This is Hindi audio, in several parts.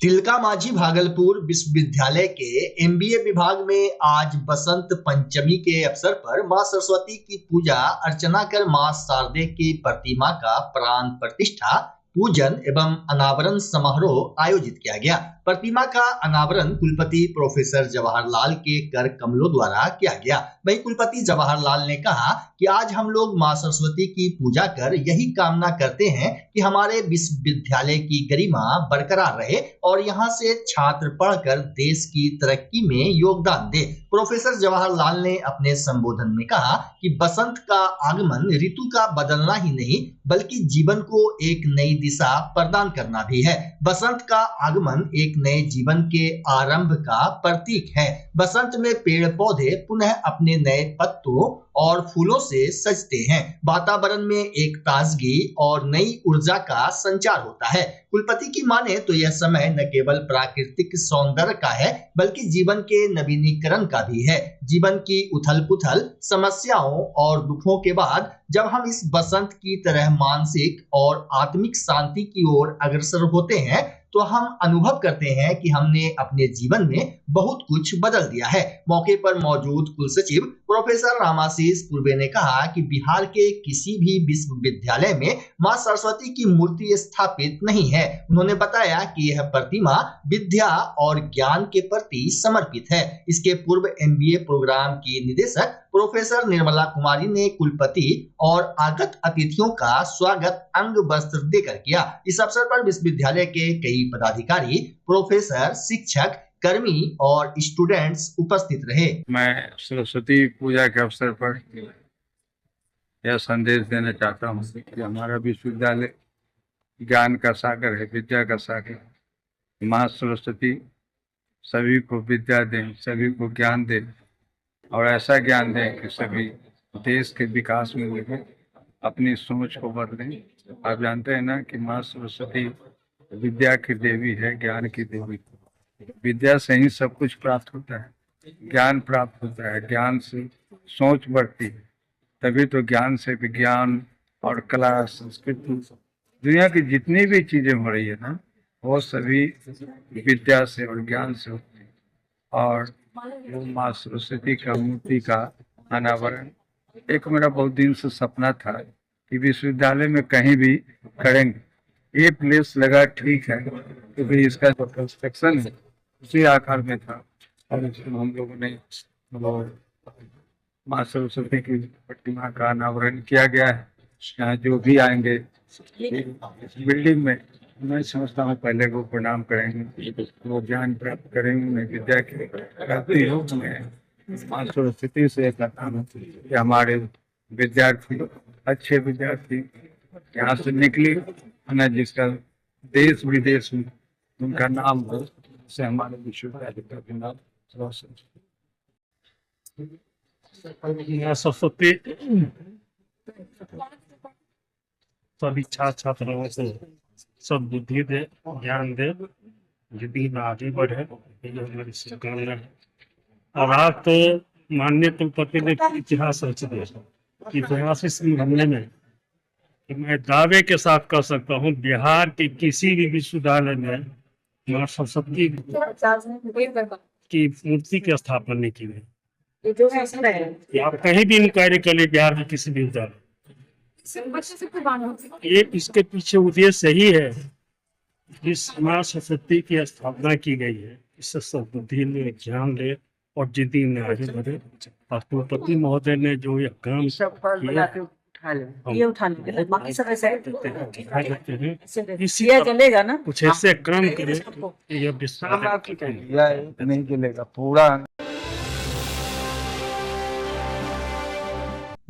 तिलका मांझी भागलपुर विश्वविद्यालय के एमबीए विभाग में आज बसंत पंचमी के अवसर पर मां सरस्वती की पूजा अर्चना कर मां शारदे की प्रतिमा का प्राण प्रतिष्ठा पूजन एवं अनावरण समारोह आयोजित किया गया। प्रतिमा का अनावरण कुलपति प्रोफेसर जवाहरलाल के कर कमलों द्वारा किया गया। वहीं कुलपति जवाहरलाल ने कहा कि आज हम लोग मां सरस्वती की पूजा कर यही कामना करते हैं कि हमारे विश्वविद्यालय की गरिमा बरकरार रहे और यहाँ से छात्र पढ़कर देश की तरक्की में योगदान दे। प्रोफेसर जवाहरलाल ने अपने संबोधन में कहा कि बसंत का आगमन ऋतु का बदलना ही नहीं बल्कि जीवन को एक नई दिशा प्रदान करना भी है। बसंत का आगमन एक नए जीवन के आरंभ का प्रतीक है। बसंत में पेड़ पौधे पुनः अपने नए पत्तों और फूलों से सजते हैं। वातावरण में एक ताजगी और नई ऊर्जा का संचार होता है। कुलपति की माने तो यह समय न केवल प्राकृतिक सौंदर्य का है बल्कि जीवन के नवीनीकरण का भी है। जीवन की उथल पुथल समस्याओं और दुखों के बाद जब हम इस बसंत की तरह मानसिक और आत्मिक शांति की ओर अग्रसर होते हैं तो हम अनुभव करते हैं कि हमने अपने जीवन में बहुत कुछ बदल दिया है। मौके पर मौजूद कुलसचिव प्रोफेसर रामाशीष पूर्वे ने कहा कि बिहार के किसी भी विश्वविद्यालय में मां सरस्वती की मूर्ति स्थापित नहीं है। उन्होंने बताया कि यह प्रतिमा विद्या और ज्ञान के प्रति समर्पित है। इसके पूर्व एमबीए प्रोग्राम की निदेशक प्रोफेसर निर्मला कुमारी ने कुलपति और आगत अतिथियों का स्वागत अंग वस्त्र देकर किया। इस अवसर पर विश्वविद्यालय के कई पदाधिकारी, प्रोफेसर, शिक्षक, कर्मी और स्टूडेंट्स उपस्थित रहे। मैं सरस्वती पूजा के अवसर पर यह संदेश देना चाहता हूँ कि हमारा विश्वविद्यालय ज्ञान का सागर है, विद्या का सागर। माँ सरस्वती सभी को विद्या दें, सभी को ज्ञान दें और ऐसा ज्ञान दें कि सभी देश के विकास में लगे, अपनी सोच को बदलें। आप जानते हैं ना कि माँ सरस्वती विद्या की देवी है, ज्ञान की देवी। विद्या से ही सब कुछ प्राप्त होता है, ज्ञान प्राप्त होता है, ज्ञान से सोच बढ़ती है, तभी तो ज्ञान से विज्ञान और कला, संस्कृति, दुनिया की जितनी भी चीजें हो रही है ना, वो सभी विद्या से और ज्ञान से होती है। और वो माँ सरस्वती का मूर्ति का अनावरण एक मेरा बहुत दिन से सपना था कि विश्वविद्यालय में कहीं भी करेंगे। ये प्लेस लगा ठीक है क्योंकि इसका जो कंस्ट्रक्शन है उसी आकार में था और इसमें हम लोगों ने वो माँ सरस्वती की प्रतिमा का अनावरण किया गया है। यहाँ जो भी आएंगे इस बिल्डिंग में, मैं समझता हूँ पहले वो प्रणाम करेंगे, वो ज्ञान प्राप्त करेंगे, उन्हें विद्या की प्राप्ति हो। मैं माँ सरस्वती से कहता हूँ कि हमारे विद्यार्थी, अच्छे विद्यार्थी यहाँ से निकले ना, जिसका देश विदेश में उनका नाम हो, से हमारे विश्वविद्यालय का भी नाम रोशन। सरस्वती सभी छात्र छात्राओं को सब बुद्धि दे, ज्ञान दे, जिंदगी में आगे बढ़े, ये हमारी शुभकामना है। और आज तो माननीय कुलपति ने इतिहास रच दिया। इतिहास इस मामले में कि मैं दावे के साथ कह सकता हूँ बिहार के किसी भी विश्वविद्यालय में माँ सरस्वती की मूर्ति की स्थापना नहीं की गई। आप कहीं भी इंक्वायरी कर ली बिहार में किसी भी विद्यालय, ये इसके पीछे उद्देश्य यही है, इस माँ सरस्वती की स्थापना की गई है, इससे सब बुद्धि में ज्ञान ले और जिंदगी में आगे बढ़े। और कुलपति महोदय ने जो यह काम किया, चलेगा ना, कुछ ऐसे क्रम करे यह विश्वविद्यालय नहीं चलेगा पूरा।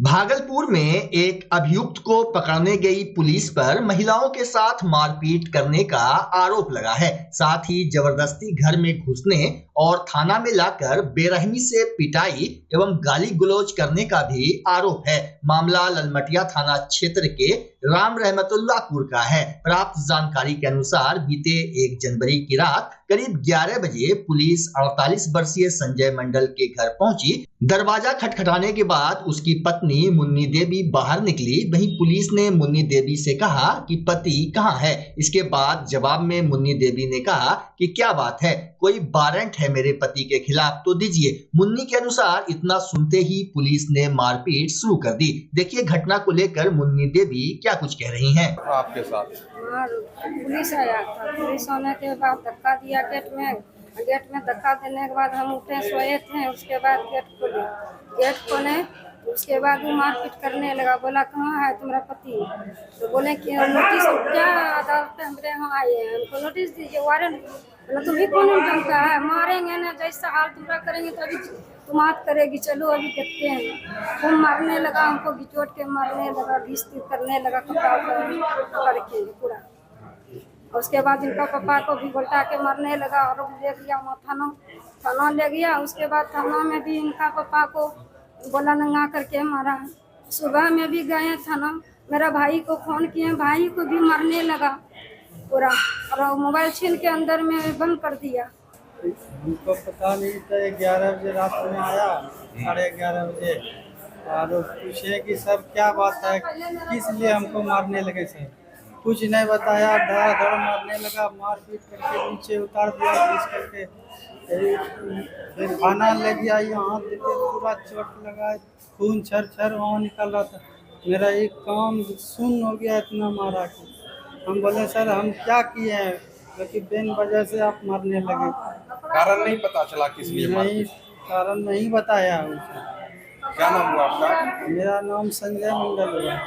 भागलपुर में एक अभियुक्त को पकड़ने गई पुलिस पर महिलाओं के साथ मारपीट करने का आरोप लगा है। साथ ही जबरदस्ती घर में घुसने और थाना में लाकर बेरहमी से पिटाई एवं गाली गलौज करने का भी आरोप है। मामला ललमटिया थाना क्षेत्र के राम रहमतुल्लाहपुर का है। प्राप्त जानकारी के अनुसार बीते 1 जनवरी की रात करीब 11 बजे पुलिस 48 वर्षीय संजय मंडल के घर पहुंची दरवाजा खटखटाने के बाद उसकी पत्नी मुन्नी देवी बाहर निकली। वहीं पुलिस ने मुन्नी देवी से कहा कि पति कहाँ है। इसके बाद जवाब में मुन्नी देवी ने कहा कि क्या बात है, कोई वारंट है मेरे पति के खिलाफ तो दीजिए। मुन्नी के अनुसार इतना सुनते ही पुलिस ने मारपीट शुरू कर दी। देखिए घटना को लेकर मुन्नी देवी क्या कुछ कह रही हैं। आपके साथ पुलिस आया था, पुलिस आने के बाद धक्का दिया गेट में धक्का देने के बाद हम उठे, सोए थे। उसके बाद गेट खोले उसके बाद वो मारपीट करने लगा। बोला कहाँ है तुम्हारा पति? तो बोले कि नोटिस क्या अदालत पे हमारे यहाँ आए हैं, हमको नोटिस दीजिए, वारंट। बोला तुम्हें कौन जमता है, मारेंगे ना, जैसा हाल तुम्हारा करेंगे तो अभी तुम हाथ करेगी, चलो अभी देखते हैं। वो मारने लगा, हमको घिचोट के मारने लगा, घिस करने लगा, कपड़ा पकड़ के पूरा। उसके बाद इनका पापा को भी उल्टा के मारने लगा और ले गया थाना ले गया। उसके बाद थाना में भी इनका पापा को बोला नंगा करके मारा। सुबह में भी गए थाना, मेरा भाई को फोन किए, भाई को भी मारने लगा पूरा, और मोबाइल छीन के अंदर में बंद कर दिया। हमको पता नहीं था, 11 बजे रात में आया, 11:30 बजे, और पूछे कि सर क्या बात है, किस लिए हमको मारने लगे सर? कुछ नहीं बताया, धड़ मारने लगा, मारपीट करके नीचे उतार दिया, घिस करके फिर खाना ले गया, यहाँ पूरा चोट लगा, खून छर वहाँ निकल रहा था। मेरा एक काम सुन्न हो गया, इतना मारा कि हम बोले सर हम क्या किए हैं, क्योंकि बिन वजह से आप मारने लगे। कारण नहीं पता चला किस लिए नहीं, कारण नहीं बताया उसे। क्या नाम हुआ आपका? मेरा नाम संजय मंडल हुआ।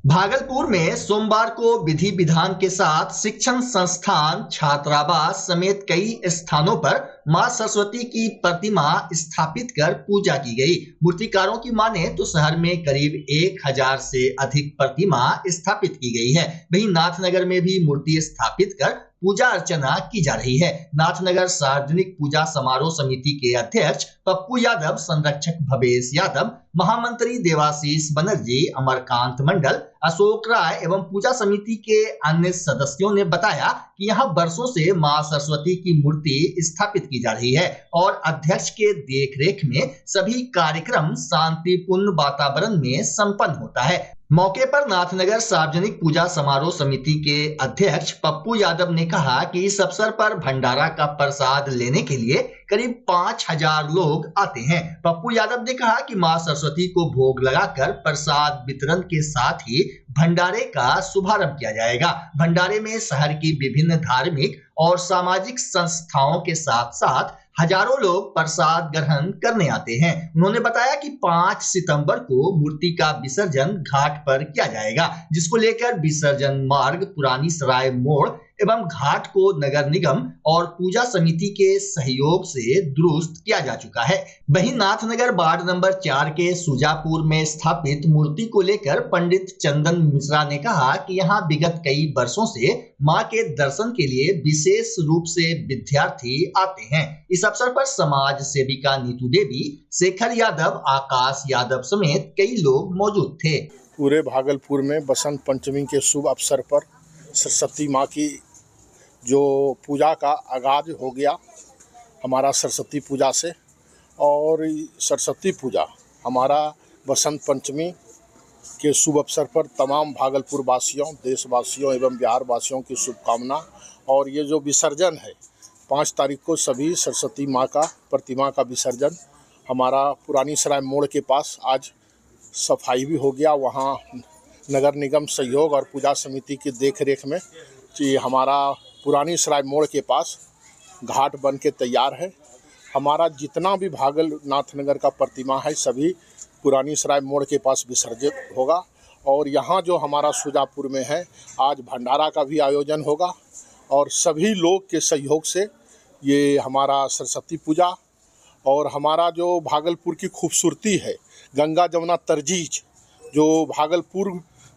भागलपुर में सोमवार को विधि विधान के साथ शिक्षण संस्थान, छात्रावास समेत कई स्थानों पर मां सरस्वती की प्रतिमा स्थापित कर पूजा की गई। मूर्तिकारों की माने तो शहर में करीब 1000 से अधिक प्रतिमा स्थापित की गई है। वहीं नाथनगर में भी मूर्ति स्थापित कर पूजा अर्चना की जा रही है। नाथनगर सार्वजनिक पूजा समारोह समिति के अध्यक्ष पप्पू यादव, संरक्षक भवेश यादव, महामंत्री देवाशीष बनर्जी, अमरकांत मंडल, अशोक राय एवं पूजा समिति के अन्य सदस्यों ने बताया कि यहाँ वर्षों से मां सरस्वती की मूर्ति स्थापित की जा रही है और अध्यक्ष के देखरेख में सभी कार्यक्रम शांतिपूर्ण वातावरण में संपन्न होता है। मौके पर नाथनगर सार्वजनिक पूजा समारोह समिति के अध्यक्ष पप्पू यादव ने कहा कि इस अवसर पर भंडारा का प्रसाद लेने के लिए करीब 5000 लोग आते हैं। पप्पू यादव ने कहा कि मां सरस्वती को भोग लगाकर प्रसाद वितरण के साथ ही भंडारे का शुभारंभ किया जाएगा। भंडारे में शहर की विभिन्न धार्मिक और सामाजिक संस्थाओं के साथ साथ हजारों लोग प्रसाद ग्रहण करने आते हैं। उन्होंने बताया कि 5 सितंबर को मूर्ति का विसर्जन घाट पर किया जाएगा, जिसको लेकर विसर्जन मार्ग पुरानी सराय मोड़ एवं घाट को नगर निगम और पूजा समिति के सहयोग से दुरुस्त किया जा चुका है। वहीं नाथनगर वार्ड नंबर 4 के सुजापुर में स्थापित मूर्ति को लेकर पंडित चंदन मिश्रा ने कहा कि यहाँ विगत कई वर्षों से मां के दर्शन के लिए विशेष रूप से विद्यार्थी आते हैं। इस अवसर पर समाज सेविका नीतू देवी, शेखर यादव, आकाश यादव समेत कई लोग मौजूद थे। पूरे भागलपुर में बसंत पंचमी के शुभ अवसर पर सरस्वती माँ की जो पूजा का आगाज हो गया हमारा सरस्वती पूजा से, और सरस्वती पूजा हमारा बसंत पंचमी के शुभ अवसर पर तमाम भागलपुर वासियों, देशवासियों एवं बिहार वासियों की शुभकामना। और ये जो विसर्जन है 5 तारीख को सभी सरस्वती माँ का प्रतिमा का विसर्जन हमारा पुरानी सराय मोड़ के पास आज सफाई भी हो गया। वहाँ नगर निगम सहयोग और पूजा समिति की देखरेख में कि हमारा पुरानी सराय मोड़ के पास घाट बन के तैयार है। हमारा जितना भी भागलनाथ नगर का प्रतिमा है सभी पुरानी सराय मोड़ के पास विसर्जित होगा। और यहाँ जो हमारा सुजापुर में है आज भंडारा का भी आयोजन होगा और सभी लोग के सहयोग से ये हमारा सरस्वती पूजा और हमारा जो भागलपुर की खूबसूरती है गंगा जमुना तरजीज जो भागलपुर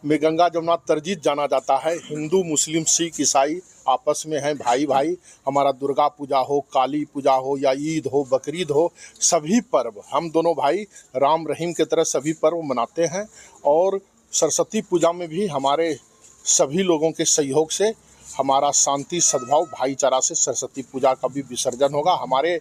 में गंगा जमुना तरजीत जाना जाता है। हिंदू मुस्लिम सिख ईसाई आपस में हैं भाई भाई। हमारा दुर्गा पूजा हो, काली पूजा हो या ईद हो, बकरीद हो, सभी पर्व हम दोनों भाई राम रहीम की तरह सभी पर्व मनाते हैं। और सरस्वती पूजा में भी हमारे सभी लोगों के सहयोग से हमारा शांति सद्भाव भाईचारा से सरस्वती पूजा का भी विसर्जन होगा। हमारे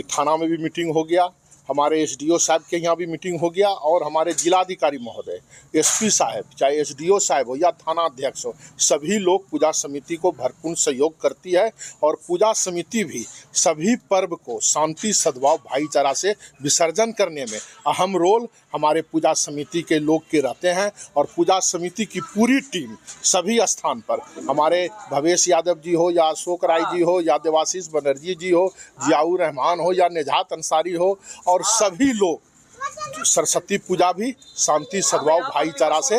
थाना में भी मीटिंग हो गया, हमारे एसडीओ साहब के यहाँ भी मीटिंग हो गया और हमारे जिलाधिकारी महोदय, एसपी साहब, चाहे एसडीओ साहब हो या थाना अध्यक्ष हो, सभी लोग पूजा समिति को भरपूर सहयोग करती है। और पूजा समिति भी सभी पर्व को शांति सद्भाव भाईचारा से विसर्जन करने में अहम रोल हमारे पूजा समिति के लोग के रहते हैं। और पूजा समिति की पूरी टीम सभी स्थान पर, हमारे भवेश यादव जी हो या अशोक राय जी हो या देवाशीष बनर्जी जी हो, जियाउर रहमान हो या निजात अंसारी हो, और सभी लोग सरस्वती पूजा भी शांति सद्भाव भाईचारा से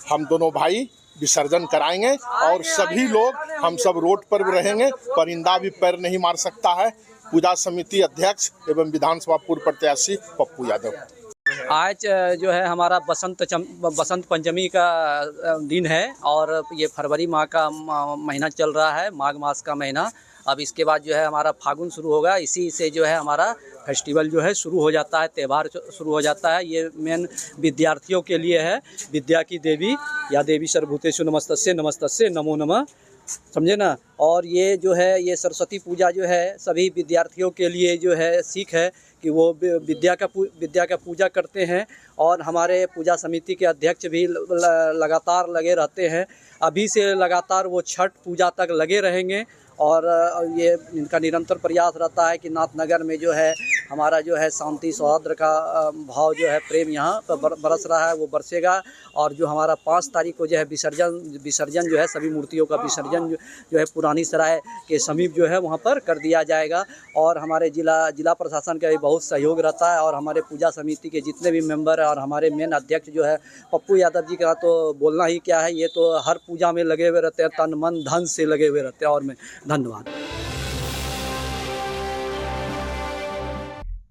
हम दोनों भाई विसर्जन कराएंगे। और सभी लोग हम सब रोड पर भी रहेंगे, परिंदा भी पैर नहीं मार सकता है। पूजा समिति अध्यक्ष एवं विधानसभा पूर्व प्रत्याशी पप्पू यादव। आज जो है हमारा बसंत पंचमी का दिन है और ये फरवरी माह का महीना चल रहा है, माघ मास का महीना। अब इसके बाद जो है हमारा फागुन शुरू होगा, इसी से जो है हमारा फेस्टिवल जो है शुरू हो जाता है, त्यौहार शुरू हो जाता है। ये मेन विद्यार्थियों के लिए है, विद्या की देवी या देवी सर्वभूतेषु नमस्तस्यै नमस्तस्यै नमो नमः, समझे ना। और ये जो है ये सरस्वती पूजा जो है सभी विद्यार्थियों के लिए जो है सीख है कि वो विद्या का पूजा करते हैं। और हमारे पूजा समिति के अध्यक्ष भी लगातार लगे रहते हैं, अभी से लगातार वो छठ पूजा तक लगे रहेंगे। और ये इनका निरंतर प्रयास रहता है कि नाथनगर में जो है हमारा जो है शांति सौहार्द का भाव जो है प्रेम यहाँ पर बरस रहा है, वो बरसेगा। और जो हमारा 5 तारीख को जो है विसर्जन जो है सभी मूर्तियों का विसर्जन जो है पुरानी सराय के समीप जो है वहाँ पर कर दिया जाएगा। और हमारे जिला प्रशासन का भी बहुत सहयोग रहता है। और हमारे पूजा समिति के जितने भी मेंबर हैं और हमारे मेन अध्यक्ष जो है पप्पू यादव जी का तो बोलना ही क्या है, ये तो हर पूजा में लगे हुए रहते हैं, तन मन धन से लगे हुए रहते हैं। और मैं धन्यवाद।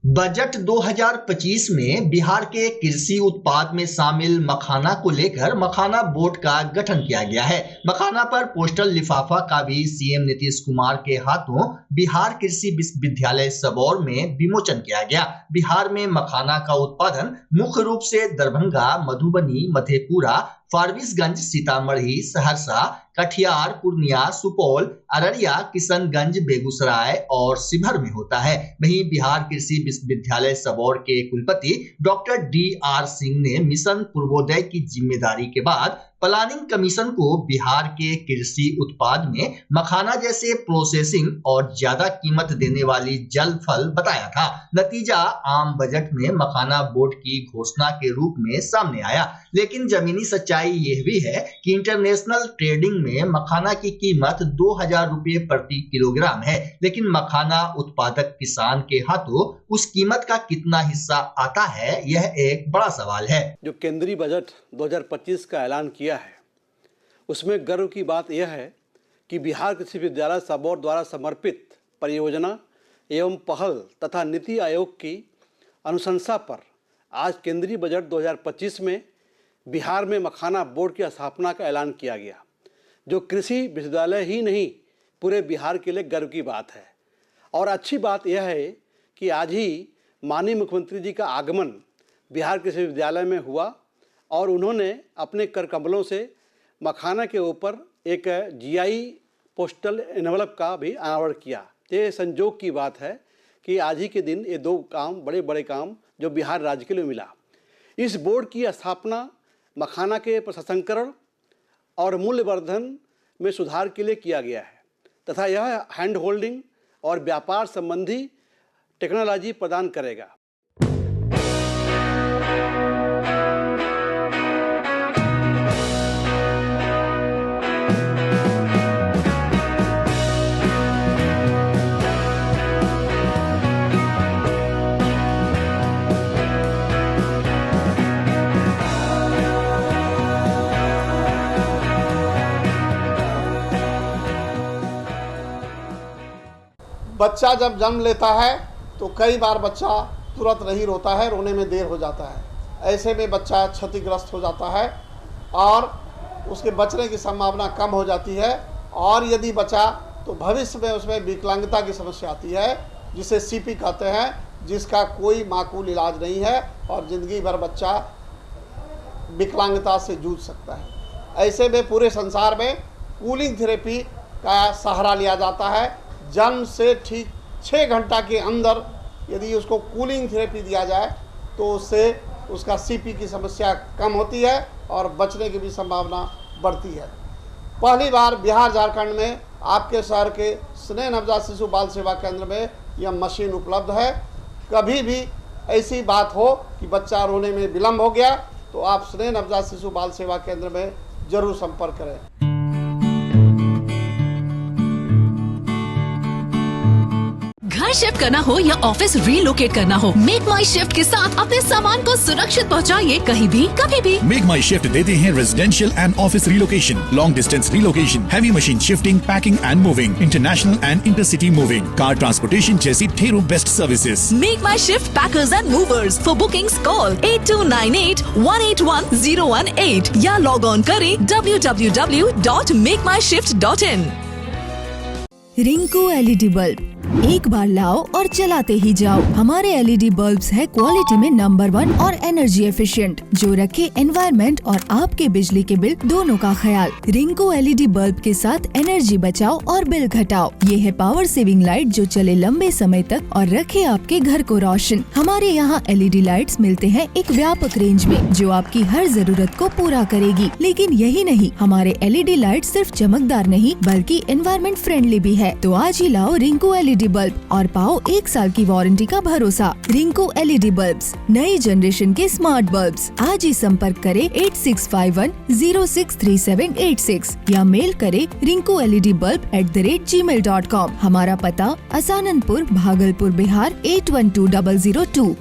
बजट 2025 में बिहार के कृषि उत्पाद में शामिल मखाना को लेकर मखाना बोर्ड का गठन किया गया है। मखाना पर पोस्टल लिफाफा का भी सीएम नीतीश कुमार के हाथों बिहार कृषि विश्वविद्यालय सबौर में विमोचन किया गया। बिहार में मखाना का उत्पादन मुख्य रूप से दरभंगा, मधुबनी, मधेपुरा, फारबिसगंज, सीतामढ़ी, सहरसा, कटिहार, पूर्णिया, सुपौल, अररिया, किशनगंज, बेगूसराय और शिवहर में होता है। वहीं बिहार कृषि विश्वविद्यालय सबौर के कुलपति डॉक्टर DR सिंह ने मिशन पूर्वोदय की जिम्मेदारी के बाद प्लानिंग कमीशन को बिहार के कृषि उत्पाद में मखाना जैसे प्रोसेसिंग और ज्यादा कीमत देने वाली जल फल बताया था। नतीजा आम बजट में मखाना बोर्ड की घोषणा के रूप में सामने आया, लेकिन जमीनी सच्चाई यह भी है कि इंटरनेशनल ट्रेडिंग में मखाना की कीमत 2000 रुपये प्रति किलोग्राम है, लेकिन मखाना उत्पादक किसान के हाथों उस कीमत का कितना हिस्सा आता है, यह एक बड़ा सवाल है। जो केंद्रीय बजट 2025 का ऐलान किया है उसमें गर्व की बात यह है कि बिहार कृषि विश्वविद्यालय सबौर द्वारा समर्पित परियोजना एवं पहल तथा नीति आयोग की अनुशंसा पर आज केंद्रीय बजट 2025 में बिहार में मखाना बोर्ड की स्थापना का ऐलान किया गया, जो कृषि विश्वविद्यालय ही नहीं पूरे बिहार के लिए गर्व की बात है। और अच्छी बात यह है कि आज ही माननीय मुख्यमंत्री जी का आगमन बिहार कृषि विश्वविद्यालय में हुआ और उन्होंने अपने कर कमलों से मखाना के ऊपर एक GI पोस्टल एनवलप का भी अनावरण किया। ये संजोग की बात है कि आज ही के दिन ये 2 काम बड़े काम जो बिहार राज्य के लिए मिला। इस बोर्ड की स्थापना मखाना के प्रसंस्करण और मूल्यवर्धन में सुधार के लिए किया गया है तथा यह हैंड होल्डिंग और व्यापार संबंधी टेक्नोलॉजी प्रदान करेगा। बच्चा जब जन्म लेता है तो कई बार बच्चा तुरंत नहीं रोता है, रोने में देर हो जाता है। ऐसे में बच्चा क्षतिग्रस्त हो जाता है और उसके बचने की संभावना कम हो जाती है, और यदि बचा तो भविष्य में उसमें विकलांगता की समस्या आती है, जिसे सीपी कहते हैं, जिसका कोई माकूल इलाज नहीं है और ज़िंदगी भर बच्चा विकलांगता से जूझ सकता है। ऐसे में पूरे संसार में कूलिंग थेरेपी का सहारा लिया जाता है। जन्म से ठीक 6 घंटा के अंदर यदि उसको कूलिंग थेरेपी दिया जाए तो उससे उसका सीपी की समस्या कम होती है और बचने की भी संभावना बढ़ती है। पहली बार बिहार झारखंड में आपके शहर के स्नेह नवजात शिशु बाल सेवा केंद्र में यह मशीन उपलब्ध है। कभी भी ऐसी बात हो कि बच्चा रोने में विलम्ब हो गया तो आप स्नेह नवजात शिशु बाल सेवा केंद्र में जरूर संपर्क करें। घर शिफ्ट करना हो या ऑफिस रीलोकेट करना हो, मेक माई शिफ्ट के साथ अपने सामान को सुरक्षित पहुंचाइए कहीं भी कभी भी। मेक माई शिफ्ट देते हैं residential and office relocation, long distance relocation, heavy machine shifting, packing and moving, international and intercity moving, car transportation जैसी ढेरों best services. Make my shift packers and movers. For bookings call 8298-181-018 या लॉग ऑन करें www.makemyshift.in। रिंकू एलईडी बल्ब एक बार लाओ और चलाते ही जाओ। हमारे एलईडी बल्ब्स है क्वालिटी में नंबर 1 और एनर्जी एफिशिएंट, जो रखे एनवायरनमेंट और आपके बिजली के बिल दोनों का ख्याल। रिंकू एलईडी बल्ब के साथ एनर्जी बचाओ और बिल घटाओ। ये है पावर सेविंग लाइट जो चले लंबे समय तक और रखे आपके घर को रोशन। हमारे यहाँ एलईडी लाइट्स मिलते हैं एक व्यापक रेंज में जो आपकी हर जरूरत को पूरा करेगी। लेकिन यही नहीं, हमारे एलईडी लाइट सिर्फ चमकदार नहीं बल्कि एनवायरनमेंट फ्रेंडली भी है। तो आज ही लाओ रिंकू एलईडी बल्ब और पाओ 1 साल की वारंटी का भरोसा। रिंकू एलईडी बल्ब्स, नई जनरेशन के स्मार्ट बल्ब्स। आज ही संपर्क करें 8651063786 या मेल करें rinkooledbulb@gmail.com। हमारा पता असाननपुर, भागलपुर, बिहार 812002।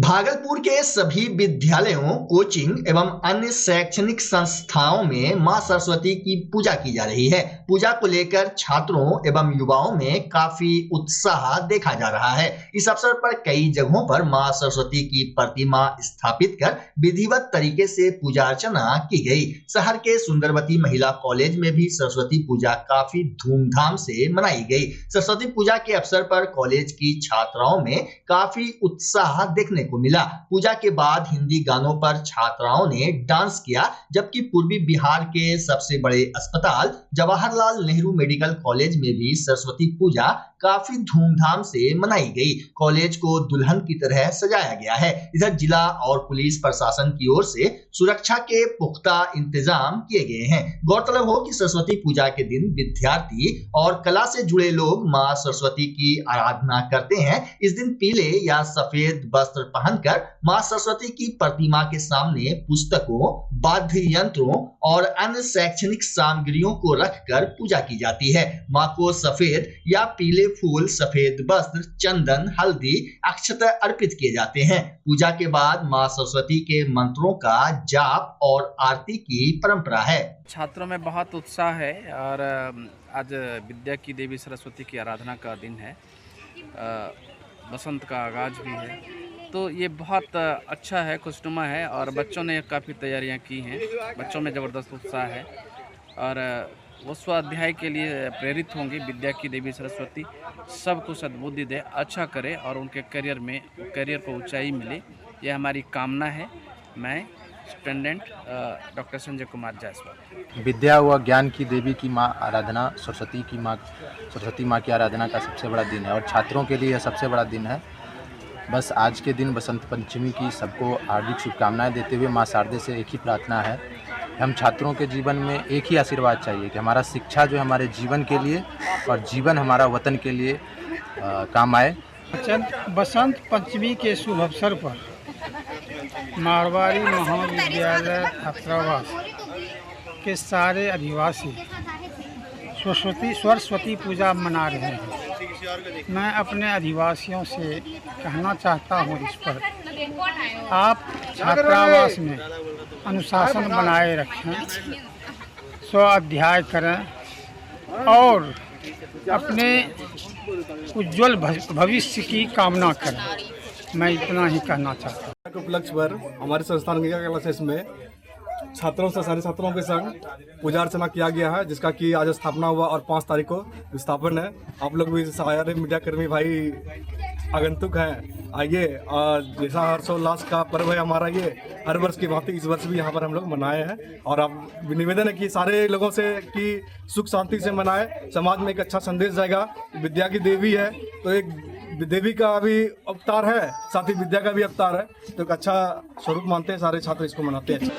भागलपुर के सभी विद्यालयों, कोचिंग एवं अन्य शैक्षणिक संस्थाओं में मां सरस्वती की पूजा की जा रही है। पूजा को लेकर छात्रों एवं युवाओं में काफी उत्साह देखा जा रहा है। इस अवसर पर कई जगहों पर मां सरस्वती की प्रतिमा स्थापित कर विधिवत तरीके से पूजा अर्चना की गई। शहर के सुंदरवती महिला कॉलेज में भी सरस्वती पूजा काफी धूमधाम से मनाई गई। सरस्वती पूजा के अवसर पर कॉलेज की छात्राओं में काफी उत्साह देखने को मिला। पूजा के बाद हिंदी गानों पर छात्राओं ने डांस किया, जबकि पूर्वी बिहार के सबसे बड़े अस्पताल जवाहरलाल नेहरू मेडिकल कॉलेज में भी सरस्वती पूजा काफी धूमधाम से मनाई गई। कॉलेज को दुल्हन की तरह सजाया गया है। इधर जिला और पुलिस प्रशासन की ओर से सुरक्षा के पुख्ता इंतजाम किए गए हैं। गौरतलब हो कि सरस्वती पूजा के दिन विद्यार्थी और कला से जुड़े लोग मां सरस्वती की आराधना करते हैं। इस दिन पीले या सफेद वस्त्र पहनकर मां सरस्वती की प्रतिमा के सामने पुस्तकों, वाद्य यंत्रों और अन्य शैक्षणिक सामग्रियों को रखकर पूजा की जाती है। मां को सफेद या पीले फूल, सफेद वस्त्र, चंदन, हल्दी, अक्षत अर्पित किए जाते हैं। पूजा के बाद मां सरस्वती के मंत्रों का जाप और आरती की परंपरा है। छात्रों में बहुत उत्साह है और आज विद्या की देवी सरस्वती की आराधना का दिन है। बसंत का आगाज भी है, तो ये बहुत अच्छा है, खुशनुमा है और बच्चों ने काफ़ी तैयारियां की हैं। बच्चों में ज़बरदस्त उत्साह है और वो स्वाध्याय के लिए प्रेरित होंगे। विद्या की देवी सरस्वती सबको सद्बुद्धि दे, अच्छा करे और उनके करियर को ऊंचाई मिले, ये हमारी कामना है। मैं स्टूडेंट डॉक्टर संजय कुमार जायसवाल। विद्या व ज्ञान की देवी की माँ आराधना, सरस्वती माँ की आराधना का सबसे बड़ा दिन है और छात्रों के लिए यह सबसे बड़ा दिन है। बस आज के दिन बसंत पंचमी की सबको हार्दिक शुभकामनाएं देते हुए माँ शारदे से एक ही प्रार्थना है हम छात्रों के जीवन में एक ही आशीर्वाद चाहिए कि हमारा शिक्षा जो है हमारे जीवन के लिए और जीवन हमारा वतन के लिए काम आए। बसंत पंचमी के शुभ अवसर पर मारवाड़ी महाविद्यालय छात्रावास के सारे अधिवासी सरस्वती पूजा मना रहे हैं। मैं अपने अधिवासियों से कहना चाहता हूँ इस पर आप छात्रावास में अनुशासन बनाए रखें, स्व अध्याय करें और अपने उज्जवल भविष्य की कामना करें। मैं इतना ही कहना चाहता हूँ। उपलक्ष्य पर हमारे संस्थान क्लासेस में छात्रों से सारे छात्रों के संग पूजा अर्चना किया गया है, जिसका कि आज स्थापना हुआ और 5 तारीख को विस्थापन है। आप लोग भी सारे मीडिया कर्मी भाई आगंतुक हैं, आइए। और जैसा हर्षोल्लास का पर्व है हमारा, ये हर वर्ष की भांति इस वर्ष भी यहाँ पर हम लोग मनाए हैं। और आप निवेदन है कि सारे लोगों से कि सुख शांति से मनाए, समाज में एक अच्छा संदेश जाएगा। विद्या की देवी है तो एक देवी का भी अवतार है, साथ ही विद्या का भी अवतार है, तो एक अच्छा स्वरूप मानते हैं सारे छात्र, इसको मनाते हैं।